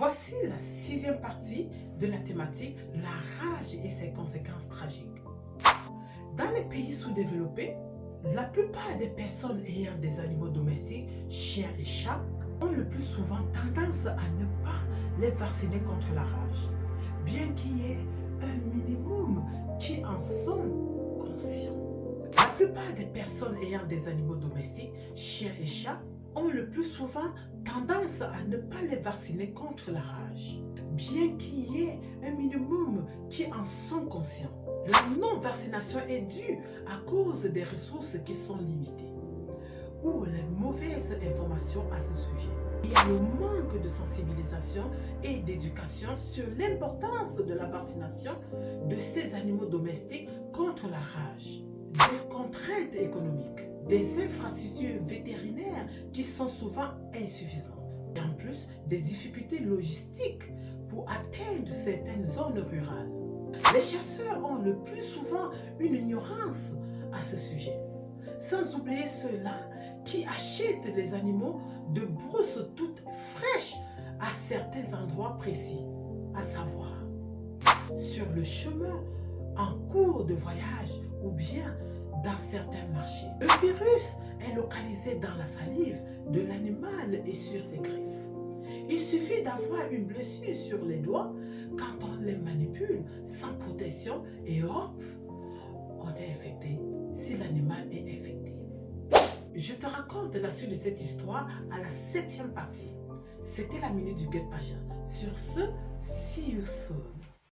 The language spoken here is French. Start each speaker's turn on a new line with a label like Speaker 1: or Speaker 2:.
Speaker 1: Voici la sixième partie de la thématique la rage et ses conséquences tragiques. Dans les pays sous-développés, la plupart des personnes ayant des animaux domestiques, chiens et chats, ont le plus souvent tendance à ne pas les vacciner contre la rage, bien qu'il y ait un minimum qui en sont conscients. La plupart des personnes ayant des animaux domestiques, chiens et chats, ont le plus souvent tendance à ne pas les vacciner contre la rage, bien qu'il y ait un minimum qui en sont conscients. La non-vaccination est due à cause des ressources qui sont limitées ou les mauvaises informations à ce sujet. Il y a le manque de sensibilisation et d'éducation sur l'importance de la vaccination de ces animaux domestiques contre la rage, des contraintes économiques, des infrastructures vétérinaires qui sont souvent insuffisantes, et en plus des difficultés logistiques pour atteindre certaines zones rurales. Les chasseurs ont le plus souvent une ignorance à ce sujet, sans oublier ceux-là qui achètent les animaux de brousse toutes fraîches à certains endroits précis, à savoir sur le chemin, en cours de voyage ou bien dans certains marchés. Le virus est localisé dans la salive de l'animal et sur ses griffes. Il suffit d'avoir une blessure sur les doigts quand on les manipule sans protection et hop, on est infecté si l'animal est infecté. Je te raconte la suite de cette histoire à la 7e partie. C'était la minute du Guet Paja. Sur ce, see you soon.